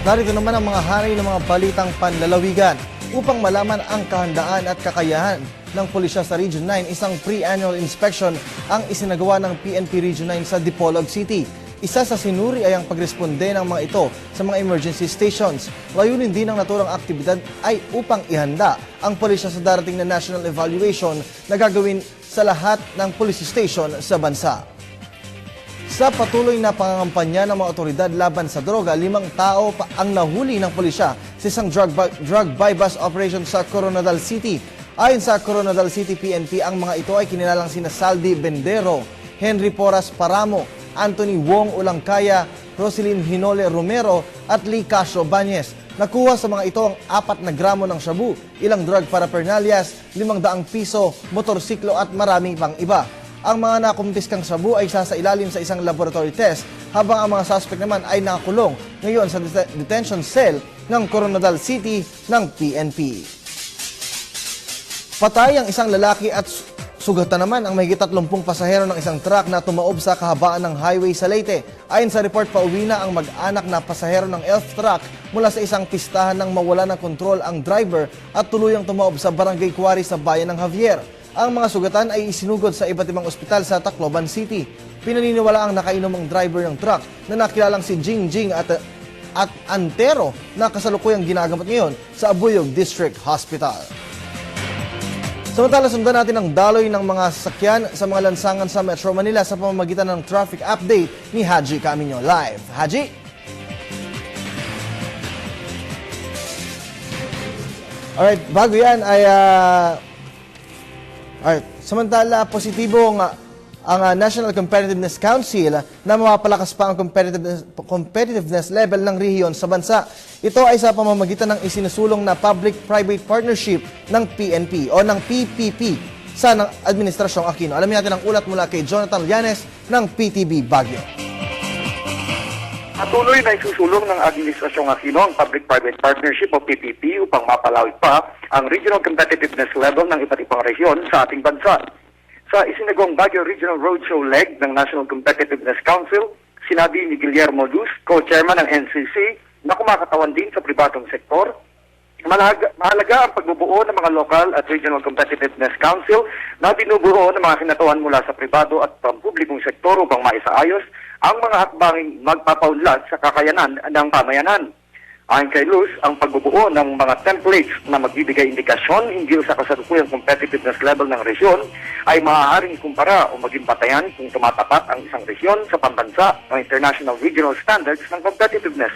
Narito naman ang mga hanay ng mga balitang panlalawigan. Upang malaman ang kahandaan at kakayahan ng pulisya sa Region 9, isang pre-annual inspection ang isinagawa ng PNP Region 9 sa Dipolog City. Isa sa sinuri ay ang pagresponde ng mga ito sa mga emergency stations. Layunin din ng naturang aktibidad ay upang ihanda ang pulisya sa darating na national evaluation na gagawin sa lahat ng police station sa bansa. Sa patuloy na pangangampanya ng mga otoridad laban sa droga, 5 tao pa ang nahuli ng pulisya sa isang drug buy-bust operation sa Coronadal City. Ayon sa Coronadal City PNP, ang mga ito ay kinilalang sina Saldi Bendero, Henry Porras Paramo, Anthony Wong Ulangkaya, Roselyn Hinole Romero at Lee Casio Bañez. Nakuha sa mga ito ang 4 na gramo ng shabu, ilang drug paraphernalias, 500 piso, motorsiklo at marami pang iba. Ang mga nakumpiskang shabu ay sasailalim sa isang laboratory test, habang ang mga suspect naman ay nakakulong ngayon sa detention cell ng Coronadal City ng PNP. Patay ang isang lalaki at sugatan naman ang mahigit 30 pasahero ng isang truck na tumaob sa kahabaan ng highway sa Leyte. Ayon sa report, pauwi na ang mag-anak na pasahero ng elf truck mula sa isang pistahan nang mawala ng kontrol ang driver at tuluyang tumaob sa Barangay Kuwari sa bayan ng Javier. Ang mga sugatan ay isinugod sa iba't ibang ospital sa Tacloban City. Pinaniniwala ang nakainom ang driver ng truck na nakilalang si Jingjing at Antero na kasalukuyang ginagamot ngayon sa Abuyog District Hospital. Samantala, sundan natin ang daloy ng mga sasakyan sa mga lansangan sa Metro Manila sa pamamagitan ng traffic update ni Haji Camino Live. Haji? Alright, bago yan ay... Samantala, positibo ang National Competitiveness Council na mapapalakas pa ang competitiveness level ng rehiyon sa bansa. Ito ay sa pamamagitan ng isinusulong na Public-Private Partnership ng PNP o ng PPP sa Administrasyong Aquino. Alamin natin ang ulat mula kay Jonathan Llanes ng PTV Baguio. Patuloy na isusulong ng Administrasyong Aquino ang Public-Private Partnership o PPP upang mapalawig pa ang regional competitiveness level ng iba't ibang rehiyon sa ating bansa. Sa isinagawang Baguio Regional Roadshow Leg ng National Competitiveness Council, sinabi ni Guillermo Luz, co-chairman ng NCC, na kumakatawan din sa pribadong sektor. Mahalaga ang pagbubuo ng mga local at regional competitiveness council na binubuo ng mga kinatuan mula sa pribado at pampublikong sektor upang maisaayos ang mga hakbanging magpapaunlad sa kakayanan ng pamayanan. Ayon kay Luz, ang pagbubuo ng mga templates na magbibigay indikasyon hinggil sa kasalukuyang competitiveness level ng resyon ay maaaring ikumpara o maging batayan kung tumatapat ang isang resyon sa pambansa o international regional standards ng competitiveness.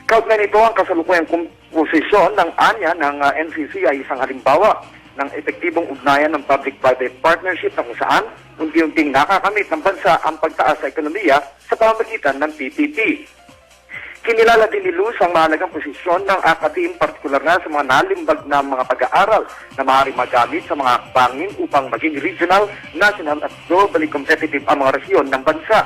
Kaugnay nito, ang kasalukuyang komposisyon ng ANYA ng NCC ay isang halimbawa ng epektibong ugnayan ng public-private partnership na kung saan unti-unting nakakamit ng bansa ang pagtaas sa ekonomiya sa pamamagitan ng PPP. Kinilala din ni Luz ang mahalagang posisyon ng ACATIM, partikular na sa mga nalimbag na mga pag-aaral na maaaring magamit sa mga hakbangin upang maging regional, national at globally competitive ang mga rehiyon ng bansa.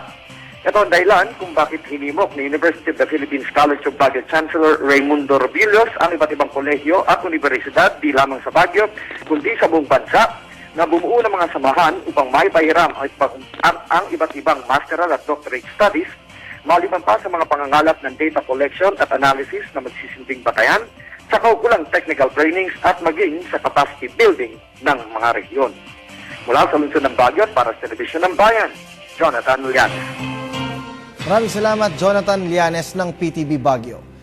Ito ang dahilan kung bakit hinimok ni University of the Philippines College of Baguio Chancellor Raimundo Robillos ang iba't ibang kolehiyo at universidad di lamang sa Baguio kundi sa buong bansa na bumuo ng mga samahan upang maipahiram ang iba't ibang masteral at doctorate studies maliban pa sa mga pangangalap ng data collection at analysis na magsisilbing batayan sa kaukulang technical trainings at maging sa capacity building ng mga rehiyon. Mula sa lungsod ng Baguio para sa Telebisyon ng Bayan, Jonathan Llanes. Maraming salamat, Jonathan Llanes ng PTV Baguio.